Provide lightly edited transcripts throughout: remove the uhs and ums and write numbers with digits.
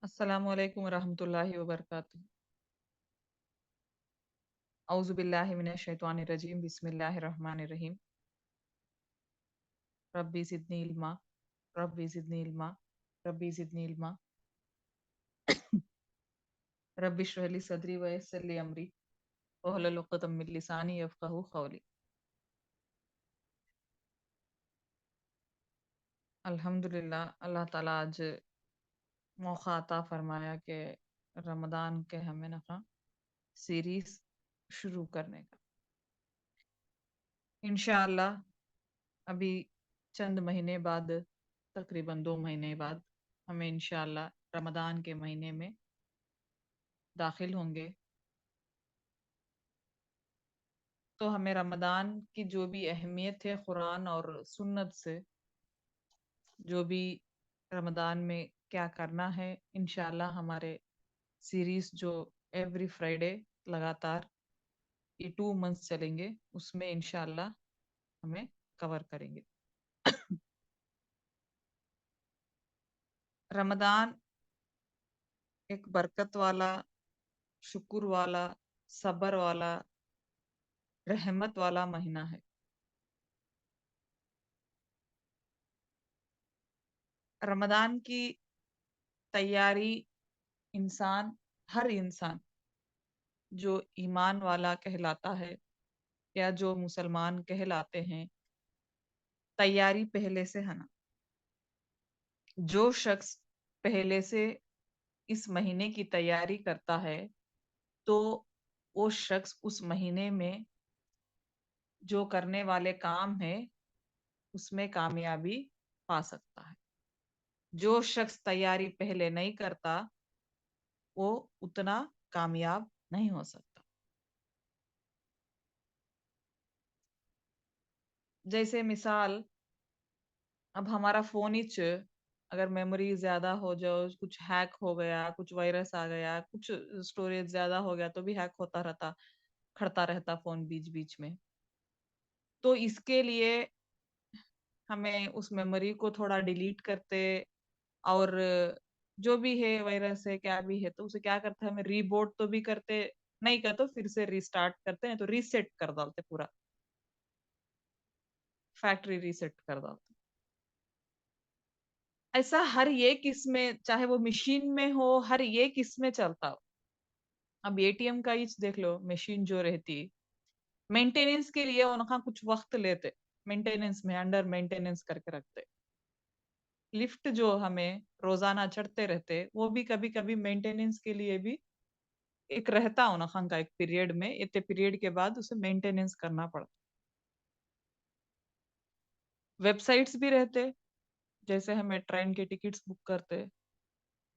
अस्सलामु अलैकुम वरहमतुल्लाहि वबरकातुहू। औज़ु बिल्लाहि मिनश शैतानिर रजीम। बिस्मिल्लाहिर रहमानिर रहीम। रब्बी ज़िदनी इल्मा, रब्बी ज़िदनी इल्मा, रब्बी ज़िदनी इल्मा। रब्बि इश्रह ली सदरी व यस्सिर ली अमरी वहलुल उक़दम मिन लिसानी यफ़क़हू क़ौली। अल्हम्दुलिल्लाह, अल्लाह ताला आज मौका अता फरमाया कि रमज़ान के हमें नफ़ा सीरीज़ शुरू करने का। इंशाअल्लाह अभी चंद महीने बाद, तकरीबन 2 महीने बाद हमें इंशाअल्लाह रमज़ान के महीने में दाखिल होंगे। तो हमें रमज़ान की जो भी अहमियत है कुरान और सुन्नत से, जो भी रमज़ान में क्या करना है, इंशाअल्लाह हमारे सीरीज़ जो एवरी फ्राइडे लगातार ये 2 मंथ्स चलेंगे, उसमें इंशाअल्लाह हमें कवर करेंगे। रमज़ान एक बरकत वाला, शुक्र वाला, सब्र वाला, रहमत वाला महीना है। रमज़ान की तैयारी हर इंसान जो ईमान वाला कहलाता है या जो मुसलमान कहलाते हैं, तैयारी पहले से है ना। जो शख्स पहले से इस महीने की तैयारी करता है, तो वो शख्स उस महीने में जो करने वाले काम है, उसमें कामयाबी पा सकता है। जो शख्स तैयारी पहले नहीं करता, वो उतना कामयाब नहीं हो सकता। जैसे मिसाल, अब हमारा फ़ोन ही अगर मेमोरी ज़्यादा हो जाओ, कुछ हैक हो गया, कुछ वायरस आ गया, कुछ स्टोरेज ज़्यादा हो गया, तो भी हैक होता रहता, खड़ता रहता फ़ोन बीच-बीच में। तो इसके लिए हमें उस मेमोरी को थोड़ा डिलीट करते, और जो भी है वायरस है, क्या भी है, तो उसे क्या करते हैं, हमें रीबूट तो भी करते, नहीं कर तो फिर से रीस्टार्ट करते हैं, तो रीसेट कर डालते पूरा, फैक्ट्री रीसेट कर डालते। ऐसा हर एक इसमें, चाहे वो मशीन में हो, हर एक इसमें चलता हो। अब एटीएम का ही देख लो, मशीन जो रहती, मेंटेनेंस के लिए उनका कुछ वक्त लेते, मेंटेनेंस में अंडर मेंटेनेंस करके रखते। लिफ्ट जो हमें रोजाना चढ़ते रहते, वो भी कभी कभी मेंटेनेंस के लिए भी एक रहता उनका का एक पीरियड में, इतने पीरियड के बाद उसे मेंटेनेंस करना पड़ता। वेबसाइट्स भी रहते, जैसे हमें ट्रेन के टिकट्स बुक करते,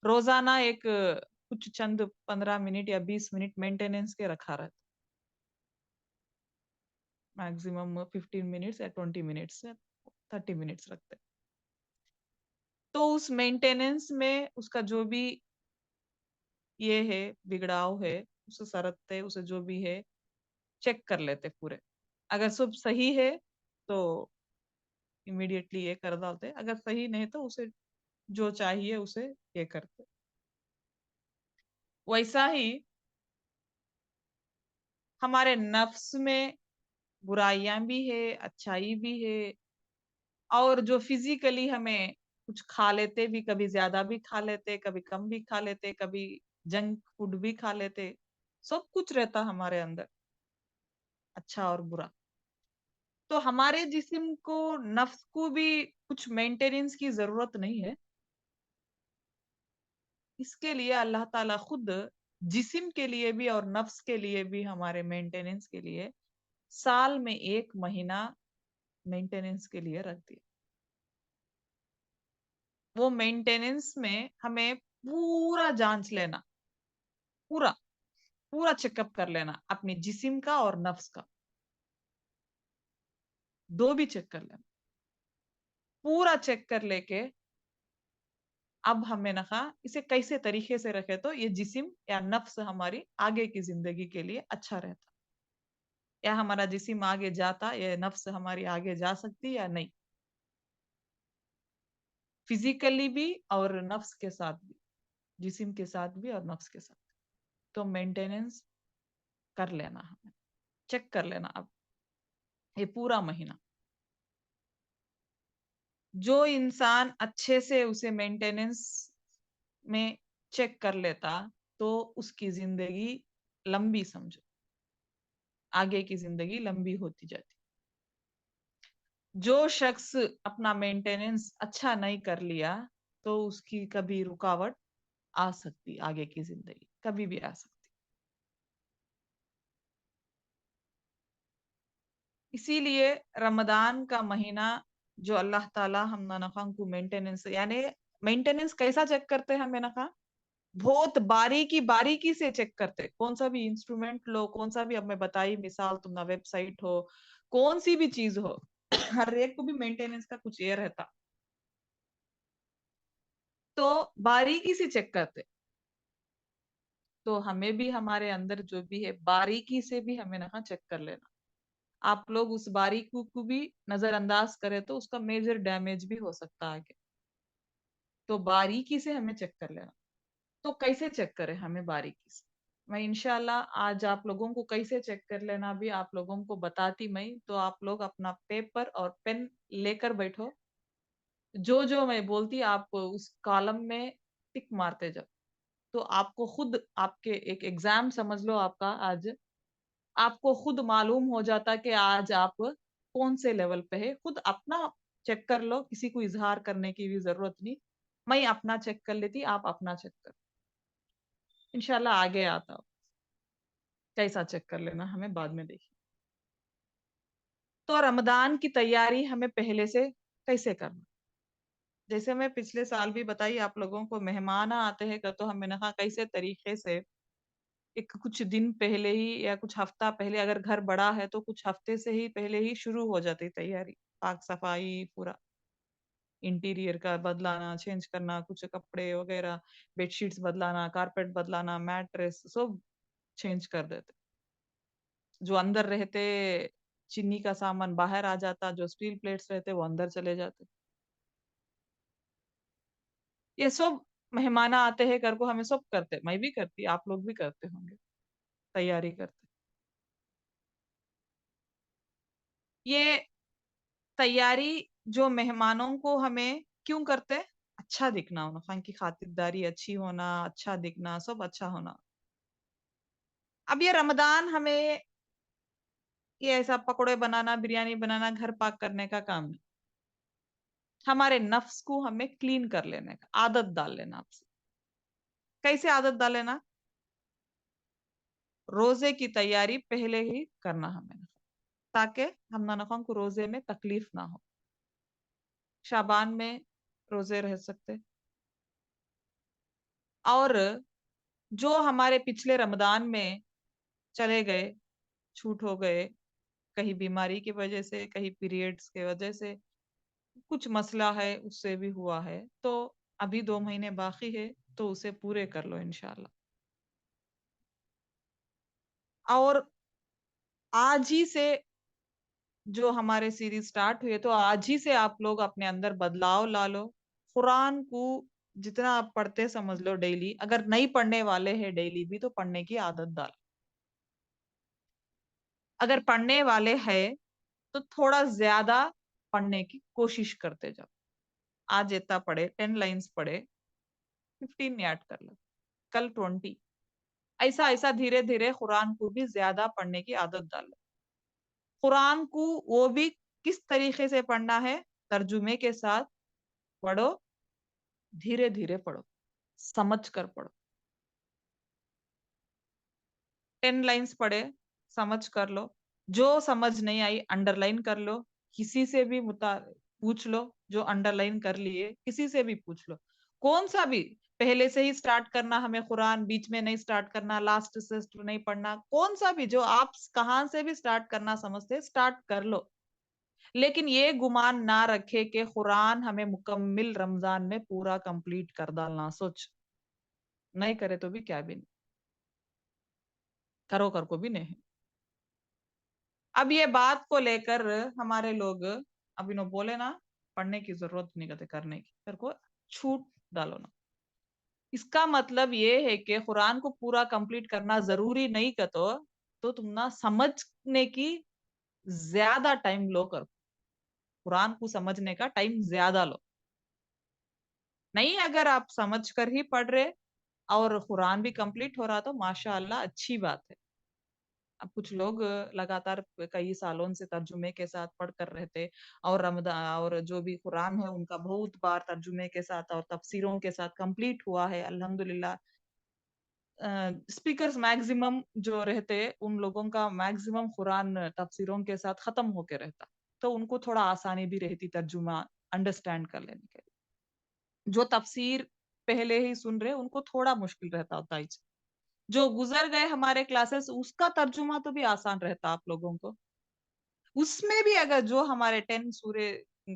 रोजाना एक कुछ चंद 15 मिनट या 20 मिनट मेंटेनेंस के रखा रहता, मैक्सिमम 15 मिनट्स या 20 मिनट्स या 30 मिनट्स रखते। तो उस मेंटेनेंस में उसका जो भी ये है, बिगड़ाव है, उसे सरकते, उसे जो भी है चेक कर लेते पूरे। अगर सब सही है तो इमीडिएटली ये कर डालते, अगर सही नहीं तो उसे जो चाहिए उसे ये करते। वैसा ही हमारे नफ्स में बुराइयां भी है, अच्छाई भी है, और जो फिजिकली हमें कुछ खा लेते भी, कभी ज्यादा भी खा लेते, कभी कम भी खा लेते, कभी जंक फूड भी खा लेते, सब कुछ रहता हमारे अंदर, अच्छा और बुरा। तो हमारे जिस्म को, नफ्स को भी कुछ मेंटेनेंस की जरूरत नहीं है। इसके लिए अल्लाह ताला खुद जिस्म के लिए भी और नफ्स के लिए भी, हमारे मेंटेनेंस के लिए साल में 1 महीना मेंटेनेंस के लिए रख दिया। वो मेंटेनेंस में हमें पूरा जांच लेना, पूरा पूरा चेकअप कर लेना, अपने जिस्म का और नफ्स का, दो भी चेक कर लेना। पूरा चेक कर लेके अब हमें नखा इसे कैसे तरीके से रखे तो ये जिस्म या नफ्स हमारी आगे की जिंदगी के लिए अच्छा रहता, या हमारा जिस्म आगे जाता, या नफ्स हमारी आगे जा सकती या नहीं, फिजिकली भी और नफ्स के साथ भी। जिस्म के साथ भी और नफ्स के साथ। तो मेंटेनेंस कर लेना, हमें चेक कर लेना अब ये पूरा महीना। जो इंसान अच्छे से उसे मेंटेनेंस में चेक कर लेता तो उसकी जिंदगी लंबी, समझो आगे की जिंदगी लंबी होती जाती। जो शख्स अपना मेंटेनेंस अच्छा नहीं कर लिया तो उसकी कभी रुकावट आ सकती, आगे की जिंदगी कभी भी आ सकती। इसीलिए रमदान का महीना जो अल्लाह ताला हम नखा को मेंटेनेंस, यानी मेंटेनेंस कैसा चेक करते हैं हमें नखा, बहुत बारीकी बारीकी से चेक करते। कौन सा भी इंस्ट्रूमेंट लो, कौन सा भी, अब मैं बताई मिसाल, तुम ना वेबसाइट हो, कौन सी भी चीज हो, हर एक को भी मेंटेनेंस का कुछ ये रहता, तो बारीकी से चेक करते। तो हमें भी हमारे अंदर जो भी है बारीकी से भी हमें ना चेक कर लेना। आप लोग उस बारीकी को भी नजरअंदाज करें तो उसका मेजर डैमेज भी हो सकता है आगे। तो बारीकी से हमें चेक कर लेना। तो कैसे चेक करें हमें बारीकी से, मैं इंशाल्लाह आज आप लोगों को कैसे चेक कर लेना भी आप लोगों को बताती मैं। तो आप लोग अपना पेपर और पेन लेकर बैठो, जो जो मैं बोलती आप उस कॉलम में टिक मारते जाओ। तो आपको खुद, आपके एक एग्जाम समझ लो आपका आज, आपको खुद मालूम हो जाता कि आज आप कौन से लेवल पे है। खुद अपना चेक कर लो, किसी को इजहार करने की भी जरूरत नहीं। मैं अपना चेक कर लेती, आप अपना चेक कर, इंशाल्लाह आगे आता हो। कैसा चेक कर लेना हमें बाद में देखिए। तो रमदान की तैयारी हमें पहले से कैसे करना, जैसे मैं पिछले साल भी बताई आप लोगों को, मेहमान आते हैं तो हमें ना कैसे तरीके से एक कुछ दिन पहले ही या कुछ हफ्ता पहले, अगर घर बड़ा है तो कुछ हफ्ते से ही पहले ही शुरू हो जाती तैयारी, पाक सफाई पूरा, इंटीरियर का बदलाना, चेंज करना, कुछ कपड़े वगैरह, बेडशीट्स बदलाना, कारपेट बदलाना, मैट्रेस सब चेंज कर देते। जो अंदर रहते चीनी का सामान बाहर आ जाता, जो स्टील प्लेट्स रहते वो अंदर चले जाते। ये सब मेहमान आते हैं घर को, हमें सब करते, मैं भी करती, आप लोग भी करते होंगे, तैयारी करते। ये तैयारी जो मेहमानों को हमें क्यों करते, अच्छा दिखना होना, खान की खातिरदारी अच्छी होना, अच्छा दिखना, सब अच्छा होना। अब ये रमदान हमें ये ऐसा पकौड़े बनाना, बिरयानी बनाना, घर पाक करने का काम नहीं। हमारे नफ्स को हमें क्लीन कर लेने का आदत डाल लेना आपसे। कैसे आदत डाल लेना, रोजे की तैयारी पहले ही करना हमें, ताकि हम नानकों को रोजे में तकलीफ ना हो। शाबान में रोजे रह सकते। और जो हमारे पिछले रमदान में चले गए, छूट हो गए, कहीं बीमारी की वजह से, कहीं पीरियड्स की वजह से, कुछ मसला है उससे भी हुआ है, तो अभी 2 महीने बाकी है, तो उसे पूरे कर लो इंशाल्लाह। और आज ही से जो हमारे सीरीज स्टार्ट हुई है, तो आज ही से आप लोग अपने अंदर बदलाव ला लो। कुरान को जितना आप पढ़ते समझ लो डेली, अगर नहीं पढ़ने वाले हैं डेली भी तो पढ़ने की आदत डालो। अगर पढ़ने वाले हैं तो थोड़ा ज्यादा पढ़ने की कोशिश करते जाओ। आज इतना पढ़े, 10 लाइन्स पढ़े, 15 याद कर लो, कल 20। ऐसा ऐसा धीरे धीरे कुरान को भी ज्यादा पढ़ने की आदत डालो। कुरान को वो भी किस तरीके से पढ़ना है, तर्जुमे के साथ पढ़ो, धीरे धीरे पढ़ो, समझ कर पढ़ो। 10 लाइन्स पढ़े, समझ कर लो, जो समझ नहीं आई अंडरलाइन कर लो, किसी से भी पूछ लो, जो अंडरलाइन कर लिए किसी से भी पूछ लो। कौन सा भी, पहले से ही स्टार्ट करना हमें कुरान, बीच में नहीं स्टार्ट करना, लास्ट से नहीं पढ़ना, कौन सा भी जो आप कहाँ से भी स्टार्ट करना समझते स्टार्ट कर लो। लेकिन ये गुमान ना रखे कि कुरान हमें मुकम्मिल रमजान में पूरा कंप्लीट कर डालना, सोच नहीं करे तो भी क्या भी नहीं, करो कर को भी नहीं। अब ये बात को लेकर हमारे लोग अभी नो बोले ना, पढ़ने की जरूरत नहीं कहते, करने की कर को छूट डालो ना। اس کا مطلب یہ ہے کہ قرآن کو پورا کمپلیٹ کرنا ضروری نہیں کہ تو تم نہ سمجھنے کی زیادہ ٹائم لو کرو، قرآن کو سمجھنے کا ٹائم زیادہ لو. نہیں اگر آپ سمجھ کر ہی پڑھ رہے اور قرآن بھی کمپلیٹ ہو رہا تو ماشاء اللہ اچھی بات ہے. اب کچھ لوگ لگاتار کئی سالوں سے ترجمے کے ساتھ پڑھ کر رہتے اور رمضان اور جو بھی قرآن ہے ان کا بہت بار ترجمے کے ساتھ اور تفسیروں کے ساتھ کمپلیٹ ہوا ہے الحمدللہ. اسپیکرز میکزیمم جو رہتے ان لوگوں کا میکزیمم قرآن تفسیروں کے ساتھ ختم ہو کے رہتا تو ان کو تھوڑا آسانی بھی رہتی ترجمہ انڈرسٹینڈ کر لینے کے لیے. جو تفسیر پہلے ہی سن رہے ان کو تھوڑا مشکل رہتا ہوتا ہے. جو گزر گئے ہمارے کلاسز اس کا ترجمہ تو بھی آسان رہتا آپ لوگوں کو. اس میں بھی اگر جو ہمارے 10 سورے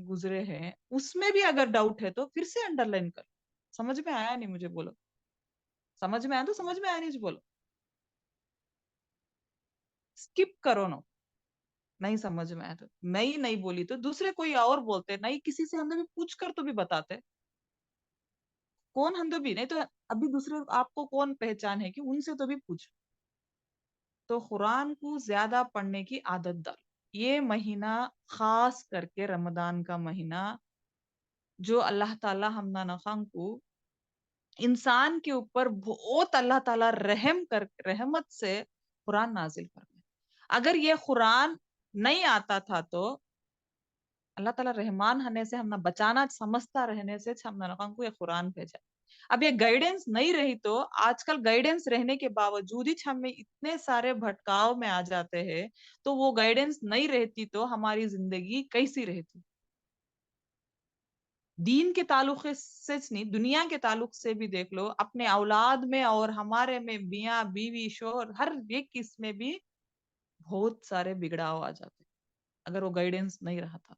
گزرے ہیں اس میں بھی اگر ڈاؤٹ ہے تو پھر سے انڈر لائن کر. سمجھ میں آیا نہیں مجھے بولو، سمجھ میں آیا تو سمجھ میں آیا نہیں بولو، اسکپ کرو. نو نہیں سمجھ میں آیا تو میں ہی نہیں بولی تو دوسرے کوئی اور بولتے نہیں، کسی سے ہم نے بھی پوچھ کر تو بھی بتاتے. کون ہم تو بھی نہیں تو ابھی دوسرے آپ کو کون پہچان ہے کہ ان سے تو بھی پوچھ. تو قرآن کو زیادہ پڑھنے کی عادت ڈال. یہ مہینہ خاص کر کے رمضان کا مہینہ جو اللہ تعالی ہم نخان کو انسان کے اوپر بہت اللہ تعالی رحمت سے قرآن نازل کرنا. اگر یہ قرآن نہیں آتا تھا تو اللہ تعالیٰ رحمان ہونے سے ہم نہ بچانا سمجھتا رہنے سے ہم نخان کو یہ قرآن بھیجا. اب یہ گائیڈنس نہیں رہی تو آج کل گائیڈنس رہنے کے باوجود ہی ہمیں اتنے سارے بھٹکاؤ میں آ جاتے ہیں. تو وہ گائیڈنس نہیں رہتی تو ہماری زندگی کیسی رہتی. دین کے تعلق سے نہیں دنیا کے تعلق سے بھی دیکھ لو، اپنے اولاد میں اور ہمارے میں میاں بیوی شوہر ہر ایک کس میں بھی بہت سارے بگڑاؤ آ جاتے اگر وہ گائیڈنس نہیں رہا تھا.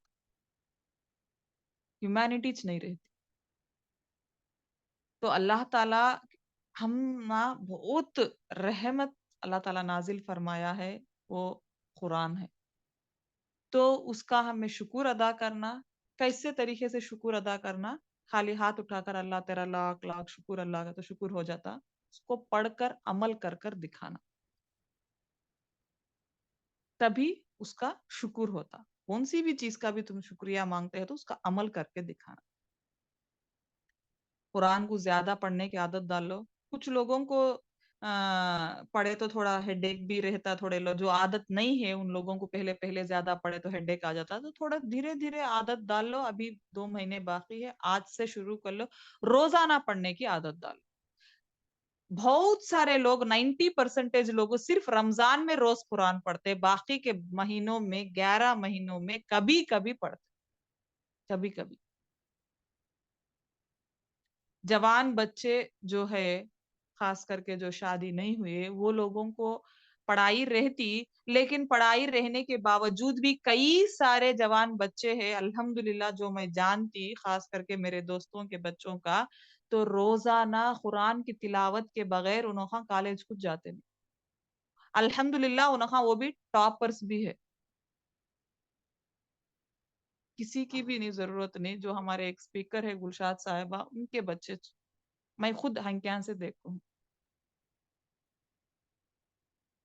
ہیومینٹی نہیں رہتی. تو اللہ تعالی ہم بہت رحمت اللہ تعالیٰ نازل فرمایا ہے وہ قرآن ہے. تو اس کا ہمیں شکر ادا کرنا. کیسے طریقے سے شکر ادا کرنا؟ خالی ہاتھ اٹھا کر اللہ تیرا لاکھ لاکھ شکر اللہ کا تو شکر ہو جاتا. اس کو پڑھ کر عمل کر کر دکھانا تبھی اس کا شکر ہوتا. کون سی بھی چیز کا بھی تم شکریہ مانگتے ہیں تو اس کا عمل کر کے دکھانا. قرآن کو زیادہ پڑھنے کی عادت ڈالو. کچھ لوگوں کو پڑھے تو تھوڑا ہیڈ ایک بھی رہتا. تھوڑے لوگ جو عادت نہیں ہے ان لوگوں کو پہلے زیادہ پڑھے تو ہیڈ ایک آ جاتا. تو تھوڑا دھیرے دھیرے عادت ڈال لو. ابھی 2 مہینے باقی ہے، آج سے شروع کر لو. روزانہ پڑھنے کی عادت ڈالو. بہت سارے لوگ 90% لوگ صرف رمضان میں روز قرآن پڑھتے، باقی کے مہینوں میں 11 مہینوں میں کبھی کبھی پڑھتے. کبھی کبھی جوان بچے جو ہے خاص کر کے جو شادی نہیں ہوئے وہ لوگوں کو پڑھائی رہتی، لیکن پڑھائی رہنے کے باوجود بھی کئی سارے جوان بچے ہیں الحمدللہ جو میں جانتی، خاص کر کے میرے دوستوں کے بچوں کا، تو روزانہ قرآن کی تلاوت کے بغیر انہوں کالج کچھ جاتے نہیں. الحمدللہ انہوں وہ بھی ٹاپرز بھی ہے. کسی کی بھی نہیں ضرورت نہیں. جو ہمارے ایک اسپیکر ہے گلشاد صاحبہ ان کے بچے میں خود ہنکیاں سے دیکھوں،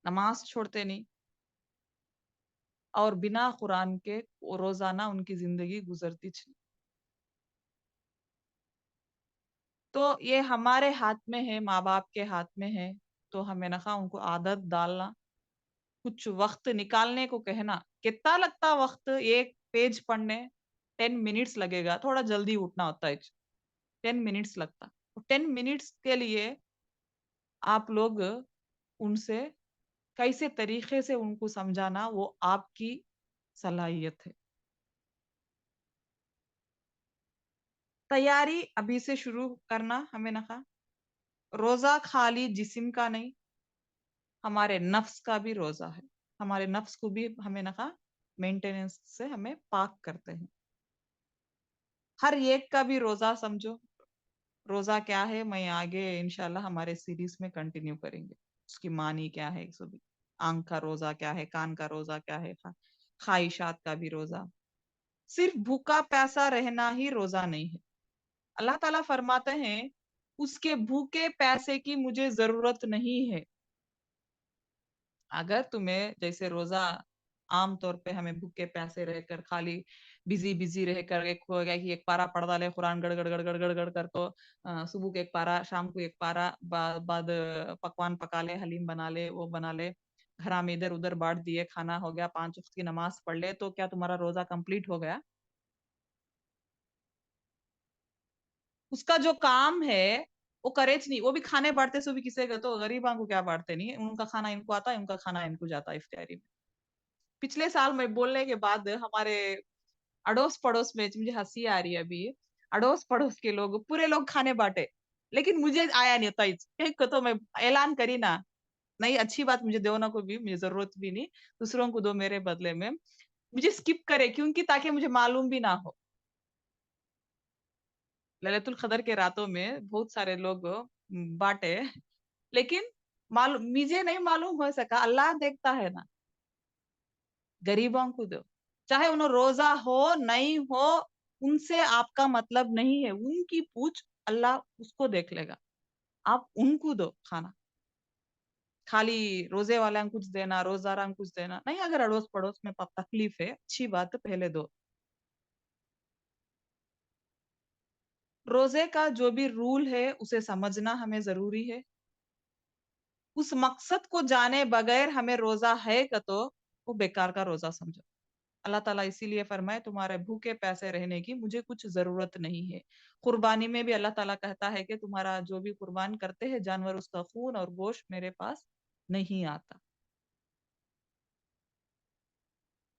نماز چھوڑتے نہیں اور بنا قرآن کے روزانہ ان کی زندگی گزرتی چلی. تو یہ ہمارے ہاتھ میں ہے، ماں باپ کے ہاتھ میں ہے. تو ہمیں نخواہ ان کو عادت ڈالنا، کچھ وقت نکالنے کو کہنا. کتنا لگتا وقت ایک پیج پڑھنے؟ 10 منٹس لگے گا. تھوڑا جلدی اٹھنا ہوتا ہے، 10 منٹس لگتا. 10 منٹس کے لیے آپ لوگ ان سے کیسے طریقے سے ان کو سمجھانا وہ آپ کی صلاحیت ہے. تیاری ابھی سے شروع کرنا. ہمیں نخواہ روزہ خالی جسم کا نہیں، ہمارے نفس کا بھی روزہ ہے. ہمارے نفس کو بھی ہمیں نخواہ مینٹیننس سے ہمیں پاک کرتے ہیں. ہر ایک کا بھی روزہ سمجھو. روزہ کیا ہے میں آگے انشاءاللہ ہمارے سیریز میں کنٹینیو کریں گے. اس کی معنی کیا ہے، سو بھی آنکھ کا روزہ کیا ہے، کان کا روزہ کیا ہے، خواہشات کا بھی روزہ. صرف بھوکا پیاسا رہنا ہی روزہ نہیں ہے. اللہ تعالیٰ فرماتے ہیں उसके भूखे पैसे की मुझे जरूरत नहीं है। अगर तुम्हें जैसे रोजा आम तौर पे हमें भूखे प्यासे रहकर खाली बिजी बिजी रहकर एक हो गया कि एक पारा पढ़ डाले कुरान गड़ गड़ गड़ गड़ गड़ गड़ कर तो सुबह को एक पारा शाम को एक पारा बाद पकवान पका ले हलीम बना ले वो बना ले घर में इधर उधर बांट दिए खाना हो गया 5 वक्त की नमाज पढ़ ले तो क्या तुम्हारा रोजा कंप्लीट हो गया? उसका जो काम है वो करेच नहीं, वो भी खाने बांटते से भी किसी का तो गरीबां को क्या बांटते नहीं, उनका खाना इनको आता है उनका खाना इनको जाता है इफ्तारी में। पिछले साल मैं बोलने के बाद हमारे अड़ोस पड़ोस में मुझे हंसी आ रही है अभी, अड़ोस पड़ोस के लोग पूरे लोग खाने बांटे लेकिन मुझे आया नहीं था। एक को तो मैं ऐलान करी ना, नहीं अच्छी बात मुझे दो ना को भी मुझे जरूरत भी नहीं, दूसरों को दो मेरे बदले में, मुझे स्किप करे क्योंकि ताकि मुझे मालूम भी ना हो। लैलतुल कदर के रातों में बहुत सारे लोग बांटे लेकिन मालूम मुझे नहीं मालूम हो सका, अल्लाह देखता है ना। गरीबों को दो, चाहे उन्हें रोजा हो नहीं हो, उनसे आपका मतलब नहीं है, उनकी पूछ अल्लाह उसको देख लेगा। आप उनको दो खाना, खाली रोजे वाला कुछ देना रोजारा कुछ देना नहीं। अगर अड़ोस पड़ोस में तकलीफ है अच्छी बात है, पहले दो। रोजे का जो भी रूल है उसे समझना हमें जरूरी है। उस मकसद को जाने बगैर हमें रोजा है का तो वो बेकार का रोजा समझो। अल्लाह ताला इसीलिए फरमाए तुम्हारे भूखे पैसे रहने की मुझे कुछ जरूरत नहीं है। कुर्बानी में भी अल्लाह ताला कहता है कि तुम्हारा जो भी कुर्बान करते हैं जानवर उसका खून और गोश्त मेरे पास नहीं आता।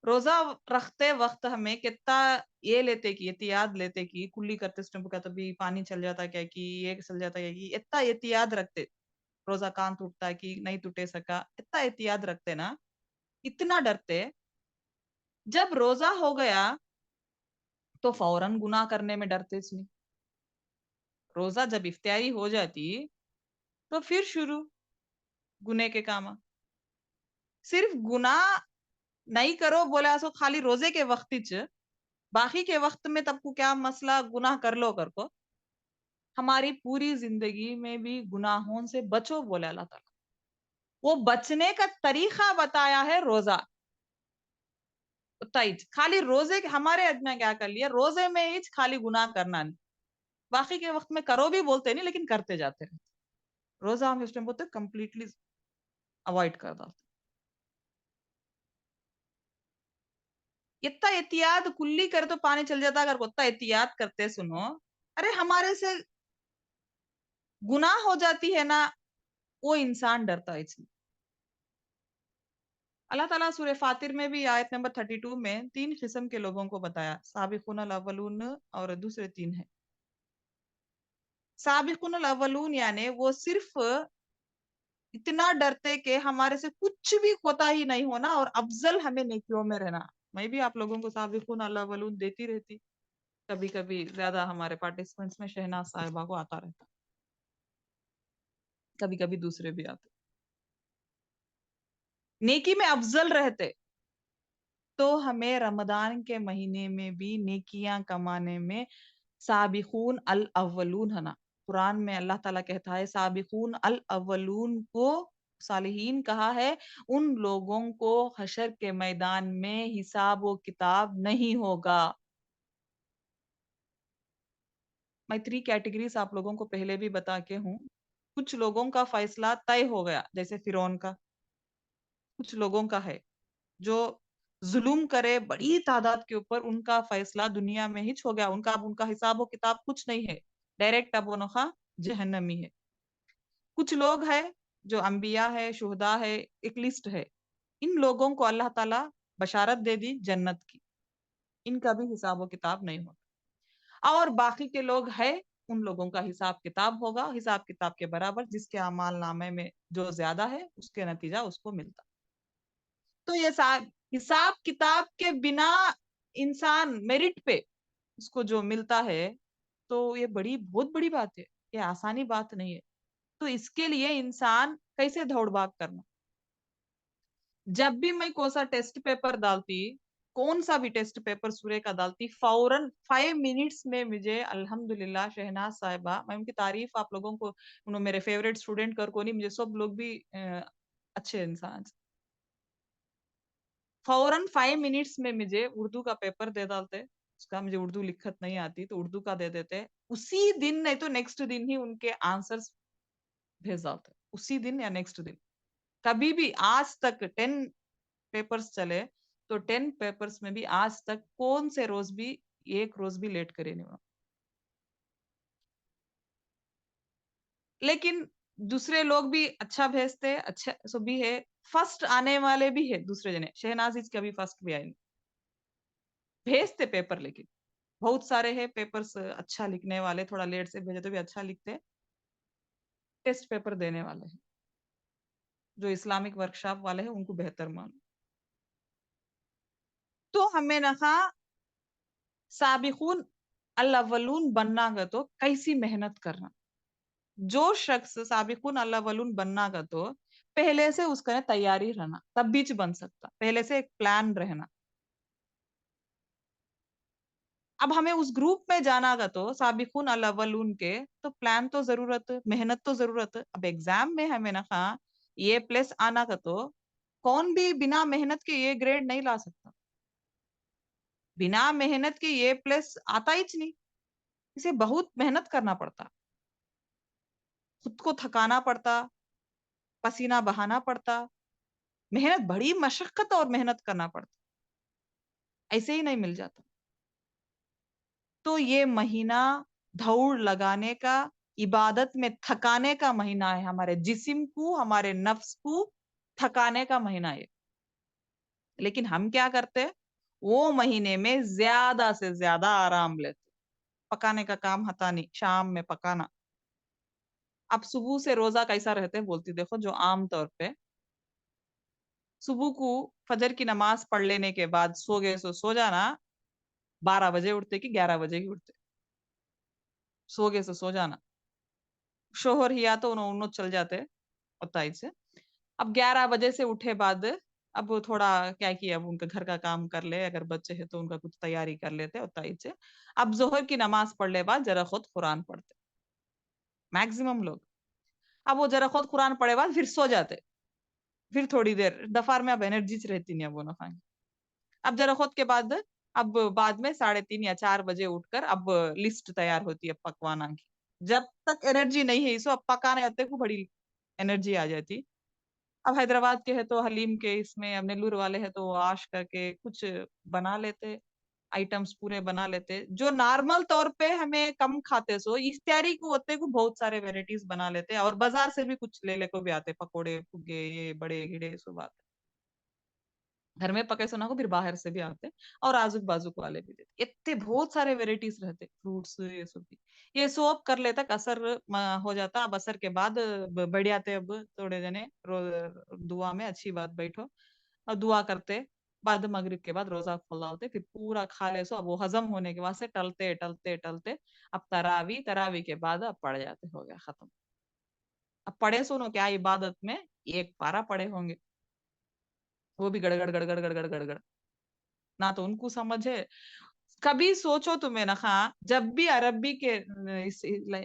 रोजा रखते वक्त हमें कितना ये लेते कि एहतियात लेते कि कुल्ली करते समय का तभी पानी चल जाता क्या कि ये चल जाता क्या कि इतना एहतियात रखते, रोजा कान टूटता है कि नहीं टूटे सका इतना एहतियात रखते ना, इतना डरते। जब रोजा हो गया तो फौरन गुनाह करने में डरते नहीं। रोजा जब इफ्तारी हो जाती तो फिर शुरू गुने के काम। सिर्फ गुनाह नहीं करो बोला सो खाली रोजे के वक्त च, बाकी के वक्त में तबको क्या मसला गुनाह कर लो कर को। हमारी पूरी जिंदगी में भी गुनाहों से बचो बोले अल्लाह ताला, वो बचने का तरीका बताया है रोजा। ताइज खाली रोजे के हमारे अदना क्या कर लिया, रोजे में ही खाली गुनाह करना नहीं, बाकी के वक्त में करो भी बोलते नहीं लेकिन करते जाते रहते। रोजा हम इस टाइम बोलते कंप्लीटली अवॉइड कर दो। इतना एहतियात कुल्ली करे तो पानी चल जाता, अगर उतना एहतियात करते सुनो, अरे हमारे से गुनाह हो जाती है ना, वो इंसान डरता है इसलिए। अल्लाह ताला सूरह फातिर में भी आयत नंबर 32 में 3 किस्म के लोगों को बताया, साबिकुन अल अव्वलून और दूसरे 3 है। साबिकुन अल अव्वलून यानी वो सिर्फ इतना डरते कि हमारे से कुछ भी खोता ही नहीं होना और अफजल हमें नेकियों में रहना। मैं भी आप लोगों को साबिकुन अल अव्वलून देती रहती, कभी कभी ज्यादा हमारे पार्टिसिपेंट्स में शहनाज साहिबा को आता रहता, कभी कभी दूसरे भी आते, नेकी में अफजल रहते। तो हमें रमजान के महीने में भी नेकियां कमाने में साबिकून अल अव्वलून है ना। कुरान में अल्लाह ताला कहता है साबिकून अल अव्वलून को सालिहीन कहा है, उन लोगों को हशर के मैदान में हिसाब व किताब नहीं होगा। मैं 3 कैटेगरीज आप लोगों को पहले भी बता के हूँ। कुछ लोगों का फैसला तय हो गया जैसे फिरौन का, कुछ लोगों का है जो जुल्म करे बड़ी तादाद के ऊपर, उनका फैसला दुनिया में ही हो गया, उनका अब उनका हिसाब व किताब कुछ नहीं है, डायरेक्ट अब उनका जहन्नमी है। कुछ लोग हैं जो अंबिया है शुहदा है, एक लिस्ट है, इन लोगों को अल्लाह ताला बशारत दे दी जन्नत की, इनका भी हिसाब व किताब नहीं होता। और बाकी के लोग हैं, उन लोगों का हिसाब किताब होगा, हिसाब किताब के बराबर जिसके अमाल नामे में जो ज्यादा है उसके नतीजा उसको मिलता। तो ये हिसाब किताब के बिना इंसान मेरिट पे उसको जो मिलता है, तो ये बड़ी बहुत बड़ी बात है, ये आसानी बात नहीं है। तो इसके लिए इंसान कैसे दौड़ भाग करना। जब भी मैं कोई सा टेस्ट पेपर डालती कौन सा भी टेस्ट पेपर सूर्य का डालती, फौरन 5 मिनट्स में मुझे अल्हम्दुलिल्लाह शहनाज साहिबा, मैं उनकी तारीफ आप लोगों को, उन्होंने मेरे फेवरेट स्टूडेंट कर को नहीं, मुझे सब लोग भी अच्छे इंसान, फौरन 5 मिनट्स में मुझे उर्दू का पेपर दे डालते। उसका मुझे उर्दू लिखत नहीं आती तो उर्दू का दे देते, उसी दिन नहीं तो नेक्स्ट दिन ही उनके आंसर्स भेज डालते, उसी दिन या नेक्स्ट दिन। कभी भी आज तक 10 पेपर्स चले, तो 10 पेपर्स में भी आज तक कौन से रोज भी एक रोज भी लेट करे नहीं हुआ। लेकिन दूसरे लोग भी अच्छा भेजते, अच्छा सो भी है, फर्स्ट आने वाले भी है दूसरे जने, शहनाज कभी फर्स्ट भी आए नहीं, भेजते पेपर, लेकिन बहुत सारे हैं पेपर्स अच्छा लिखने वाले, थोड़ा लेट से भेजे तो भी अच्छा लिखते, टेस्ट पेपर देने वाले हैं, जो इस्लामिक वर्कशॉप वाले हैं उनको बेहतर मानो। तो हमें नहा साबिकून अल-अव्वलून बनना गा तो कैसी मेहनत करना, जो शख्स साबिकून अल-अव्वलून बनना गा तो पहले से उसका तैयारी रहना, तब बीच बन सकता, पहले से एक प्लान रहना। अब हमें उस ग्रुप में जाना गा तो साबिकून अल-अव्वलून के, तो प्लान तो जरूरत, मेहनत तो जरूरत। अब एग्जाम में हमें ना ये प्लस आना का तो कौन भी बिना मेहनत के ये ग्रेड नहीं ला सकता, बिना मेहनत के ये प्लस आता ही नहीं, इसे बहुत मेहनत करना पड़ता, खुद को थकाना पड़ता, पसीना बहाना पड़ता, मेहनत, बड़ी मशक्कत और मेहनत करना पड़ता, ऐसे ही नहीं मिल जाता। तो ये महीना दौड़ लगाने का, इबादत में थकाने का महीना है, हमारे जिस्म को, हमारे नफ्स को थकाने का महीना है। लेकिन हम क्या करते हैं, वो महीने में ज्यादा से ज्यादा आराम लेते, पकाने का काम हता नहीं, शाम में पकाना। अब सुबह से रोजा कैसा रहते हैं बोलती देखो, जो आम तौर पे सुबह को फजर की नमाज पढ़ लेने के बाद सो गए, सो जाना, 12 बजे उठते कि 11 बजे ही उठते, सो गए सो जाना, शोहर ही या तो उन्होंने चल जाते उताई से। अब 11 बजे से उठे बाद अब वो थोड़ा क्या किया, अब उनका घर का काम कर ले, अगर बच्चे हैं तो उनका कुछ तैयारी कर लेते उताई से। अब जोहर की नमाज पढ़ ले बाद जरा खुद कुरान पढ़ते मैक्सिमम लोग। अब वो जरा खुद कुरान पढ़े बाद फिर सो जाते, फिर थोड़ी देर दफार में अब एनर्जी रहती नहीं, अब वो ना खाएंगे। अब जरा खुद के बाद अब बाद में 3:30 या 4 बजे उठकर अब लिस्ट तैयार होती है पकवाना की। जब तक एनर्जी नहीं है इसको, अब पकाने आते को बड़ी एनर्जी आ जाती। अब हैदराबाद के है तो हलीम के इसमें, अब नेल्लूर वाले हैं तो आश करके कुछ बना लेते, आइटम्स पूरे बना लेते, जो नॉर्मल तौर पे हमें कम खाते, सो इफ्तारी को होते को बहुत सारे वेराइटीज बना लेते, और बाजार से भी कुछ ले ले को भी आते, पकोड़े फुगे ये बड़े गिड़े सब आते, घर में पके सुना को फिर बाहर से भी आते, और आजुक बाजुक वाले भी देते, इतने बहुत सारे वेराइटीज रहते, फ्रूट्स ये सब भी। ये सब कर लेता असर हो जाता। अब असर के बाद बढ़िया थे, अब थोड़े जने दुआ में अच्छी बात बैठो और दुआ करते, बाद मगरिब के बाद रोजा खोलते, फिर पूरा खा ले, सो अब वो हजम होने के बाद से टलते टलते टलते अब तरावी, तरावी के बाद अब पड़ जाते, हो गया खत्म। अब पढ़े सुनो क्या इबादत में, एक पारा पढ़े होंगे, वो भी गड़गड़ गड़गड़ गड़गड़ गड़गड़, ना तो उनको समझ है। कभी सोचो तुम्हें ना, हाँ, जब भी अरबी के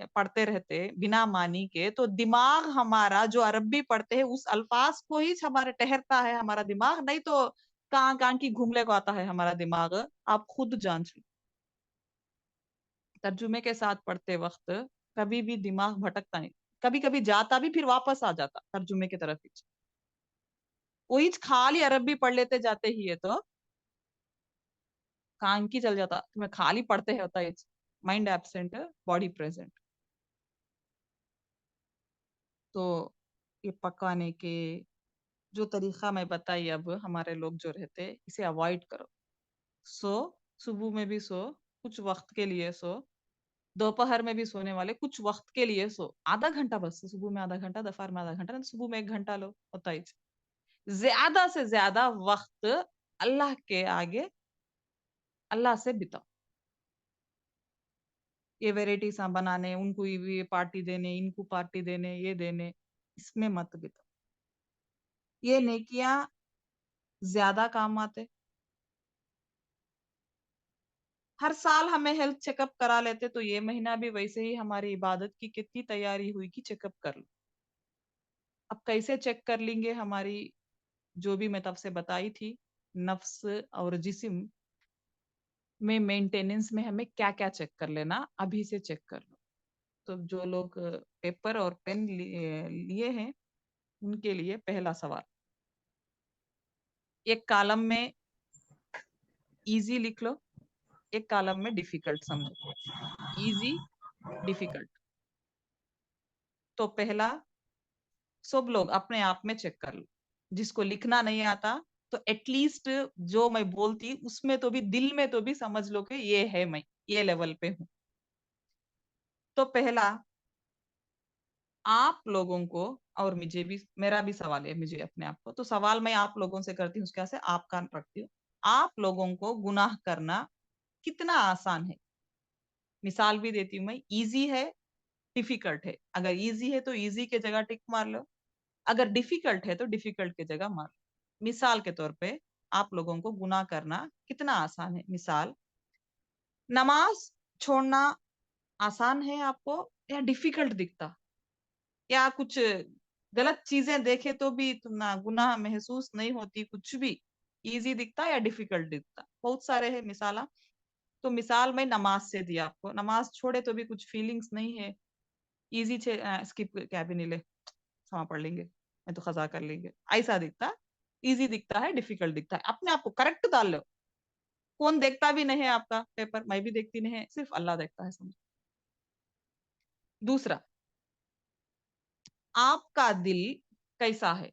पढ़ते रहते बिना मानी के, तो दिमाग हमारा जो अरबी पढ़ते हैं उस अल्फाज को ही हमारे ठहरता है हमारा दिमाग, नहीं तो कहाँ कहाँ की घूमने को आता है हमारा दिमाग, आप खुद जांच लो। तर्जुमे के साथ पढ़ते वक्त कभी भी दिमाग भटकता नहीं, कभी कभी जाता भी फिर वापस आ जाता तर्जुमे की तरफ ही। वही खाली अरबी पढ़ लेते जाते ही है तो कहाँ की चल जाता, तुम्हें खाली पढ़ते हैं होता है, माइंड एब्सेंट बॉडी प्रेजेंट। तो ये पकाने के जो तरीका मैं बताई, अब हमारे लोग जो रहते इसे अवॉइड करो। सो सुबह में भी सो, कुछ वक्त के लिए सो, दोपहर में भी सोने वाले कुछ वक्त के लिए सो, आधा घंटा बस, सुबह में आधा घंटा, दोपहर में आधा घंटा, सुबह में 1 घंटा लो होता ही। ज्यादा से ज्यादा वक्त अल्लाह के आगे, अल्लाह से बिताओ। ये वेराइटीज बनाने, उनको ये पार्टी देने, इनको पार्टी देने, ये देने, इसमें मत बिताओ। ये नेकियां ज्यादा काम आते, हर साल हमें हेल्थ चेकअप करा लेते, तो ये महीना भी वैसे ही हमारी इबादत की कितनी तैयारी हुई कि चेकअप कर लो। अब कैसे चेक कर लेंगे हमारी, जो भी मैं तब से बताई थी, नफ्स और जिस्म में मेंटेनेंस में हमें क्या-क्या चेक कर लेना, अभी से चेक कर लो। तो जो लोग पेपर और पेन लिए लिए हैं, उनके लिए पहला सवाल, एक कॉलम में ईज़ी लिख लो, एक कॉलम में डिफिकल्ट समझो। Easy, difficult. तो पहला, सब लोग अपने आप में चेक कर लो। जिसको लिखना नहीं आता, तो एटलीस्ट जो मैं बोलती उसमें तो भी, दिल में तो भी समझ लो कि ये है मैं, ये लेवल पे हूँ। तो पहला, आप लोगों को, और मुझे भी, मेरा भी सवाल है मुझे अपने आप को, तो सवाल मैं आप लोगों से करती हूँ, उसके बाद से आप कान रखती हूँ। आप लोगों को गुनाह करना कितना आसान है? मिसाल भी देती हूँ मैं, ईज़ी है, डिफिकल्ट है। अगर ईज़ी है तो ईज़ी की जगह टिक मार लो, अगर डिफिकल्ट है तो डिफिकल्ट की जगह मार लो। मिसाल के तौर पे, आप लोगों को गुनाह करना कितना आसान है? मिसाल, नमाज छोड़ना आसान है आपको या डिफिकल्ट दिखता? या कुछ गलत चीजें देखे तो भी ना गुनाह महसूस नहीं होती, कुछ भी इजी दिखता या डिफिकल्ट दिखता? बहुत सारे हैं मिसाला। तो मिसाल मैं नमाज से दी आपको, नमाज छोड़े तो भी कुछ फीलिंग्स नहीं है, इजी छे स्किप क्या भी नहीं ले, क्षमा पढ़ लेंगे, मैं तो खजा कर लेंगे, ऐसा दिखता, इजी दिखता है, डिफिकल्ट दिखता है? अपने आप को करेक्ट डाल लो। कौन देखता भी नहीं है आपका पेपर, मैं भी देखती नहीं है, सिर्फ अल्लाह देखता है, समझो। दूसरा, आपका दिल कैसा है?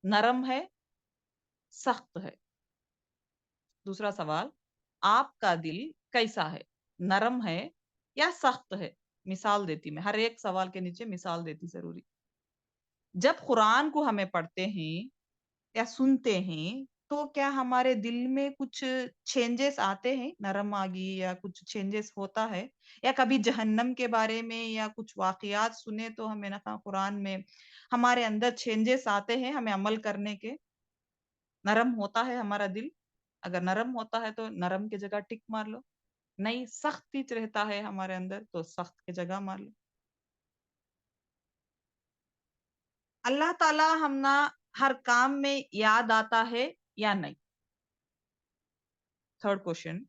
नरम है, सख्त है? दूसरा सवाल, आपका दिल कैसा है? नरम है या सख्त है? मिसाल देती मैं, हर एक सवाल के नीचे मिसाल देती जरूरी। जब कुरान को हमें पढ़ते हैं या सुनते हैं, तो क्या हमारे दिल में कुछ चेंजेस आते हैं? नरम आ गई या कुछ चेंजेस होता है? या कभी जहन्नम के बारे में या कुछ वाक़यात सुने तो हमें ना कुरान में हमारे अंदर चेंजेस आते हैं हमें अमल करने के? नरम होता है हमारा दिल? अगर नरम होता है तो नरम की जगह टिक मार लो। नहीं, सख्ती रहता है हमारे अंदर तो सख्त की जगह मार लो। अल्लाह ताला हमना हर काम में याद आता है या नहीं? थर्ड क्वेश्चन,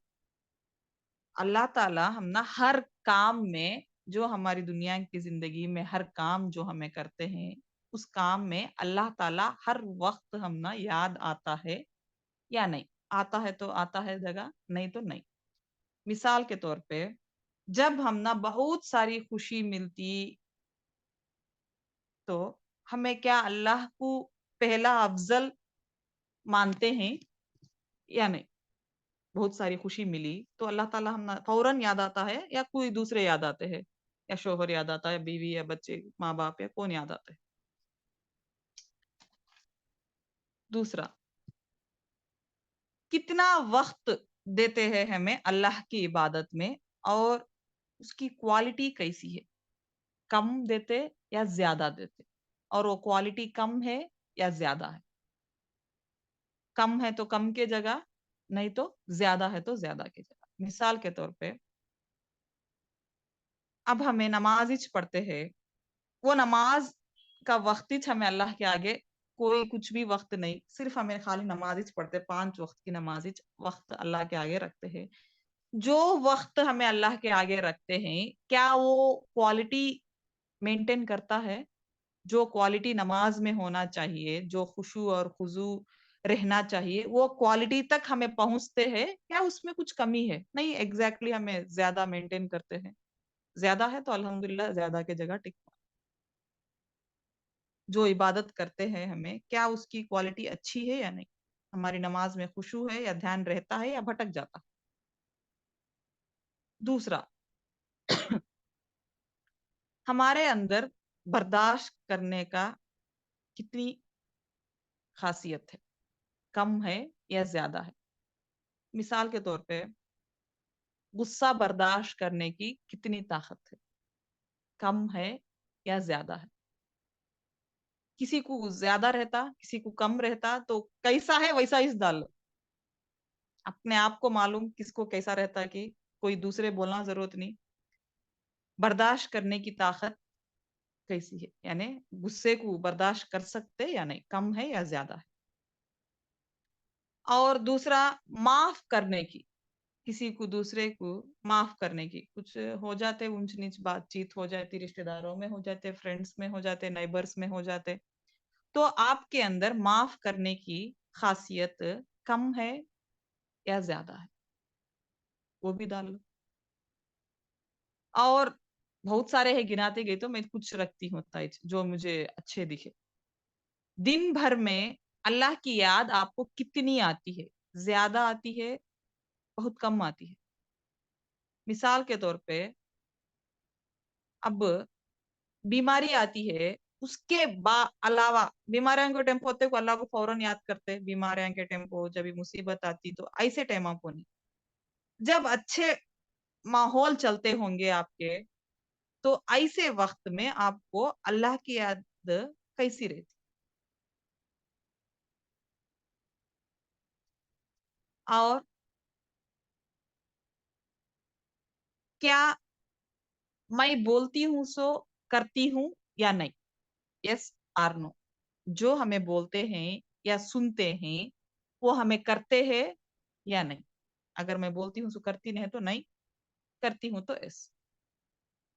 अल्लाह ताला हमना हर काम में, जो हमारी दुनिया की जिंदगी में हर काम जो हमें करते हैं, उस काम में अल्लाह ताला हर वक्त हमना याद आता है या नहीं? आता है तो आता है जगह, नहीं तो नहीं। मिसाल के तौर पे, जब हमना बहुत सारी खुशी मिलती, तो हमें क्या अल्लाह को पहला अफजल मानते हैं या नहीं? बहुत सारी खुशी मिली तो अल्लाह ताला हम फौरन याद आता है या कोई दूसरे याद आते हैं? या शोहर याद आता है, बीवी या बच्चे, माँ बाप, या कौन याद आता है? दूसरा, कितना वक्त देते हैं हमें अल्लाह की इबादत में, और उसकी क्वालिटी कैसी है? कम देते या ज्यादा देते? और वो क्वालिटी कम है या ज्यादा है? कम है तो कम के जगह, नहीं तो ज्यादा है तो ज्यादा की जगह। मिसाल के तौर पे, अब हमें नमाज हिच पढ़ते हैं, वो नमाज का वक्त हिच हमें अल्लाह के आगे कोई कुछ भी वक्त नहीं, सिर्फ हमें खाली नमाज हिच पढ़ते, 5 वक्त की नमाज हिच वक्त अल्लाह के आगे रखते हैं। जो वक्त हमें अल्लाह के आगे रखते हैं, क्या वो क्वालिटी मेंटेन करता है? जो क्वालिटी नमाज में होना चाहिए, जो खुशू और खुजू रहना चाहिए, वो क्वालिटी तक हमें पहुंचते हैं या उसमें कुछ कमी है? नहीं, एग्जैक्टली हमें ज्यादा मेंटेन करते हैं। ज्यादा है तो अल्हम्दुलिल्लाह, ज्यादा की जगह टिक। जो इबादत करते हैं हमें, क्या उसकी क्वालिटी अच्छी है या नहीं? हमारी नमाज में खुशू है या ध्यान रहता है या भटक जाता? दूसरा, हमारे अंदर बर्दाश्त करने का कितनी खासियत है? कम है या ज्यादा है? मिसाल के तौर पे, गुस्सा बर्दाश्त करने की कितनी ताकत है? कम है या ज्यादा है? किसी को ज्यादा रहता, किसी को कम रहता, तो कैसा है वैसा इस डाल लो। अपने आप को मालूम किसको कैसा रहता है कि کوئی دوسرے بولنا ضرورت نہیں. برداشت کرنے کی طاقت کیسی ہے، یعنی غصے کو برداشت کر سکتے یا نہیں، کم ہے یا زیادہ ہے. اور دوسرا معاف کرنے کی، کسی کو دوسرے کو معاف کرنے کی. کچھ ہو جاتے اونچ نیچ بات چیت ہو جاتی، رشتے داروں میں ہو جاتے، فرینڈس میں ہو جاتے، نیبرس میں ہو جاتے، تو آپ کے اندر معاف کرنے کی خاصیت کم ہے یا زیادہ ہے، وہ بھی ڈال لو. اور بہت سارے ہے، گناتے گئے تو میں کچھ رکھتی ہوں تائج جو مجھے اچھے دکھے. دن بھر میں اللہ کی یاد آپ کو کتنی آتی ہے؟ زیادہ آتی ہے، بہت کم آتی ہے؟ مثال کے طور پہ اب بیماری آتی ہے، اس کے علاوہ بیماریاں کے ٹائم ہوتے کو اللہ کو فوراً یاد کرتے، بیماریاں کے ٹائم کو جب مصیبت آتی تو ایسے ٹائم آپ کو نہیں. جب اچھے ماحول چلتے ہوں گے آپ کے، تو ایسے وقت میں آپ کو اللہ کی یاد کیسی رہتی؟ اور کیا میں بولتی ہوں سو کرتی ہوں یا نہیں؟ یس اور نو. جو ہمیں بولتے ہیں یا سنتے ہیں وہ ہمیں کرتے ہیں یا نہیں؟ اگر میں بولتی ہوں سو کرتی نہیں تو نہیں، کرتی ہوں تو یس.